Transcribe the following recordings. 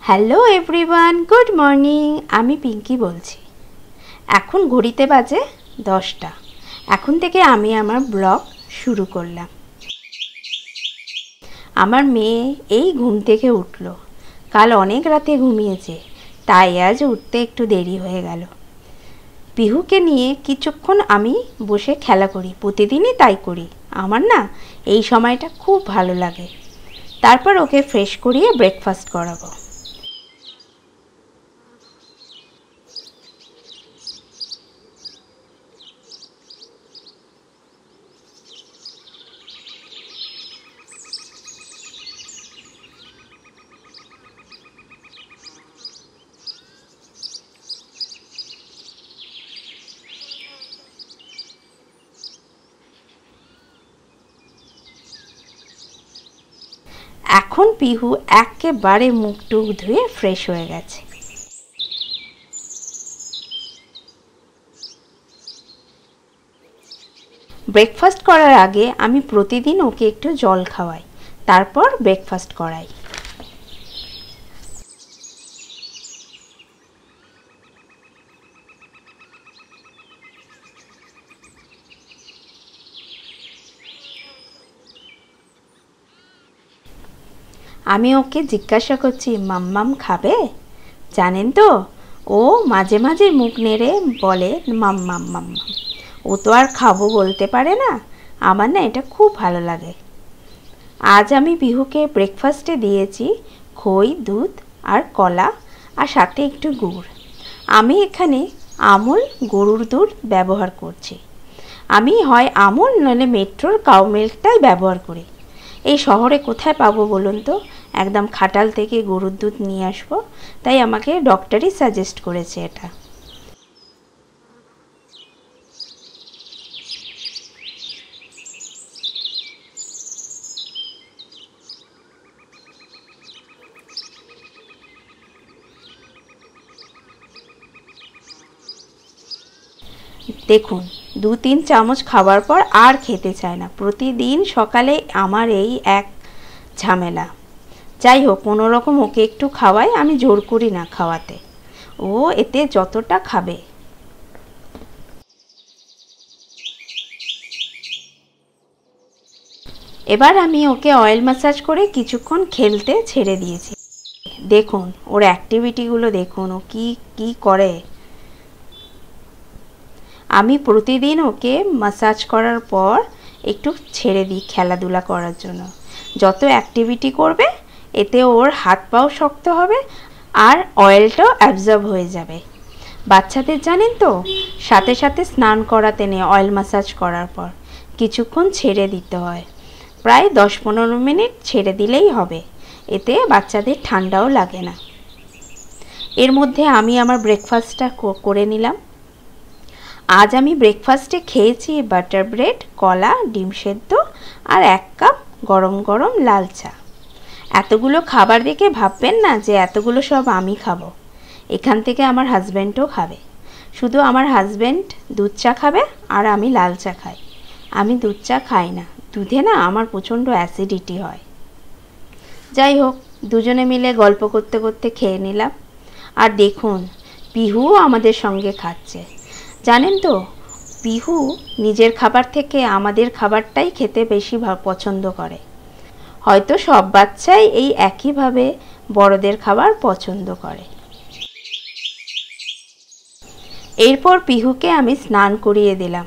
Hello everyone, good morning. আমি পিঙ্কি বলছি। এখন ঘড়িতে বাজে 10টা। এখন থেকে আমি আমার ব্লগ শুরু করলাম। আমার মেয়ে এই ঘুম থেকে উঠল। কাল অনেক রাতে ঘুমিয়েছে, তাই আজ উঠতে একটু দেরি হয়ে গেল। পিহুকে নিয়ে কিছুক্ষণ আমি বসে খেলা করি, প্রতিদিনই তাই করি। আমার না এই সময়টা খুব ভালো লাগে। তারপর ওকে ফ্রেশ করিয়ে ব্রেকফাস্ট করাবো। এখন পিহু একেবারে মুখ টুক ধুয়ে ফ্রেশ হয়ে গেছে। ব্রেকফাস্ট করার আগে আমি প্রতিদিন ওকে একটু জল খাওয়াই, তারপর ব্রেকফাস্ট করাই। আমি ওকে জিজ্ঞাসা করছি, মাম্মাম খাবে? জানেন তো, ও মাঝে মাঝে মুখ নেড়ে বলে মাম্মাম মাম্মাম। ও তো আর খাবো বলতে পারে না। আমার না এটা খুব ভালো লাগে। আজ আমি পিহুকে ব্রেকফাস্টে দিয়েছি খই, দুধ আর কলা, আর সাথে একটু গুড়। আমি এখানে আমুল গরুর দুধ ব্যবহার করছি। আমি হয় আমুল নইলে মেট্রোর কাউ মিল্কটাই ব্যবহার করি। এই শহরে কোথায় পাবো বলুন তো? একদম খাটাল থেকে গরুর দুধ নিয়ে আসবো, তাই আমাকে ডক্টরই সাজেস্ট করেছে এটা। দেখুন, 2-3 চামচ খাবার পর আর খেতে চায় না। প্রতিদিন সকালে আমার এই এক ঝামেলা। যাই হোক, কোনো রকম ওকে একটু খাওয়াই, আমি জোর করি না খাওয়াতে। ও এতে যতটা খাবে। এবার আমি ওকে অয়েল ম্যাসাজ করে কিছুক্ষণ খেলতে ছেড়ে দিয়েছি। দেখুন ওর অ্যাক্টিভিটিগুলো, দেখুন ও কি কি করে। আমি প্রতিদিন ওকে ম্যাসাজ করার পর একটু ছেড়ে দিই খেলাধুলা করার জন্য। যত অ্যাক্টিভিটি করবে এতে ওর হাত পাও শক্ত হবে আর অয়েলটাও অ্যাবজর্ব হয়ে যাবে। বাচ্চাদের জানেন তো, সাথে সাথে স্নান করাতে নেই। অয়েল ম্যাসাজ করার পর কিছুক্ষণ ছেড়ে দিতে হয়, প্রায় 10-15 মিনিট ছেড়ে দিলেই হবে। এতে বাচ্চাদের ঠান্ডাও লাগে না। এর মধ্যে আমি আমার ব্রেকফাস্টটা করে নিলাম। আজ আমি ব্রেকফাস্টে খেয়েছি বাটার ব্রেড, কলা, ডিম সেদ্ধ আর 1 কাপ গরম গরম লাল চা। এতগুলো খাবার দেখে ভাববেন না যে এতগুলো সব আমি খাবো। এখান থেকে আমার হাজব্যান্ডও খাবে। শুধু আমার হাজব্যান্ড দুধ চা খাবে আর আমি লাল চা খাই। আমি দুধ চা খাই না, দুধে না আমার প্রচণ্ড অ্যাসিডিটি হয়। যাই হোক, দুজনে মিলে গল্প করতে করতে খেয়ে নিলাম। আর দেখুন, পিহুও আমাদের সঙ্গে খাচ্ছে। জানেন তো, পিহু নিজের খাবার থেকে আমাদের খাবারটাই খেতে বেশি পছন্দ করে। হয়তো সব বাচ্চাই এই একইভাবে বড়দের খাবার পছন্দ করে। এরপর পিহুকে আমি স্নান করিয়ে দিলাম।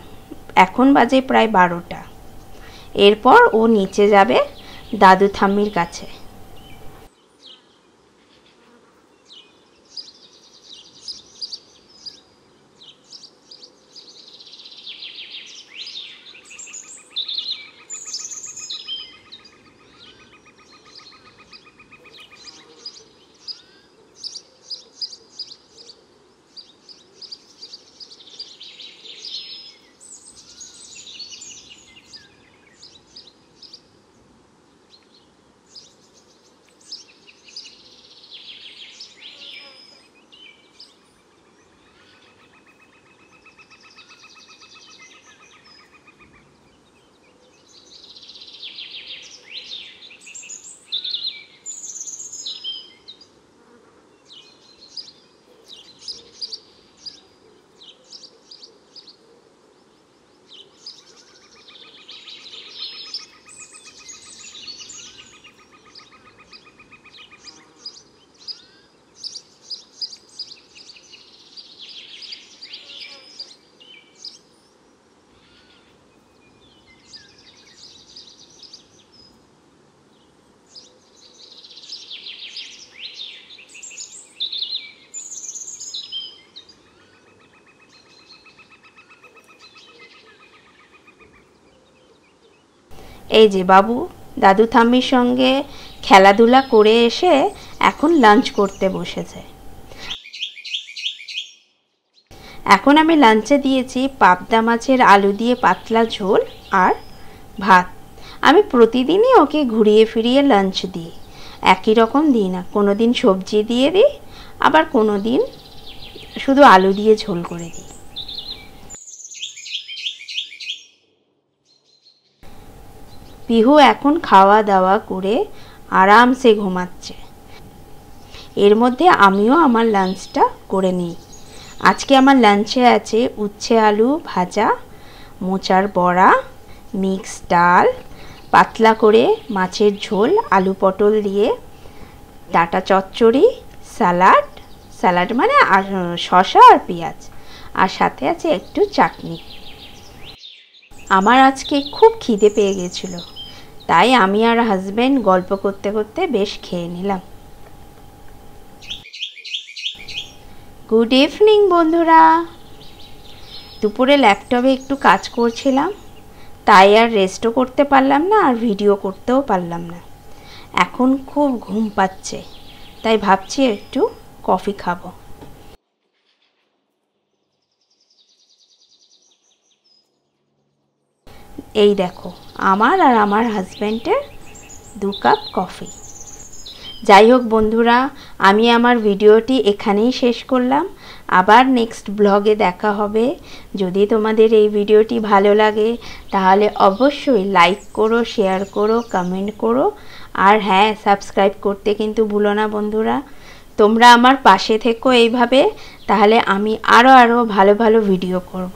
এখন বাজে প্রায় 12টা। এরপর ও নিচে যাবে দাদু ঠাম্মির কাছে। এই যে বাবু দাদু ঠাম্মির সঙ্গে খেলাধুলা করে এসে এখন লাঞ্চ করতে বসেছে। এখন আমি লাঞ্চে দিয়েছি পাবদা মাছের আলু দিয়ে পাতলা ঝোল আর ভাত। আমি প্রতিদিনই ওকে ঘুরিয়ে ফিরিয়ে লাঞ্চ দিই, একই রকম দিই না। কোনো দিন সবজি দিয়ে দিই, আবার কোনো দিন শুধু আলু দিয়ে ঝোল করে দিই। পিহু এখন খাওয়া দাওয়া করে আরামসে ঘুমাচ্ছে। এর মধ্যে আমিও আমার লাঞ্চটা করে নিই। আজকে আমার লাঞ্চে আছে উচ্ছে আলু ভাজা, মোচার বড়া, মিক্স ডাল, পাতলা করে মাছের ঝোল আলু পটল দিয়ে, ডাঁটা চচ্চড়ি, স্যালাড মানে শসা আর পেঁয়াজ, আর সাথে আছে একটু চাটনি। আমার আজকে খুব খিদে পেয়ে গেছিল, তাই আমি আর হাজব্যান্ড গল্প করতে করতে বেশ খেয়ে নিলাম। গুড ইভিনিং বন্ধুরা। দুপুরে ল্যাপটপে একটু কাজ করছিলাম, তাই আর রেস্টও করতে পারলাম না আর ভিডিও করতেও পারলাম না। এখন খুব ঘুম পাচ্ছে, তাই ভাবছি একটু কফি খাবো। এই দেখো আমার আর আমার হাজব্যান্ডের 2 কাপ কফি। যাই হোক বন্ধুরা, আমি আমার ভিডিওটি এখানেই শেষ করলাম। আবার নেক্সট ব্লগে দেখা হবে। যদি তোমাদের এই ভিডিওটি ভালো লাগে তাহলে অবশ্যই লাইক করো, শেয়ার করো, কমেন্ট করো, আর হ্যাঁ, সাবস্ক্রাইব করতে কিন্তু ভুলো না বন্ধুরা। তোমরা আমার পাশে থেকো এইভাবে, তাহলে আমি আরও ভালো ভালো ভিডিও করব।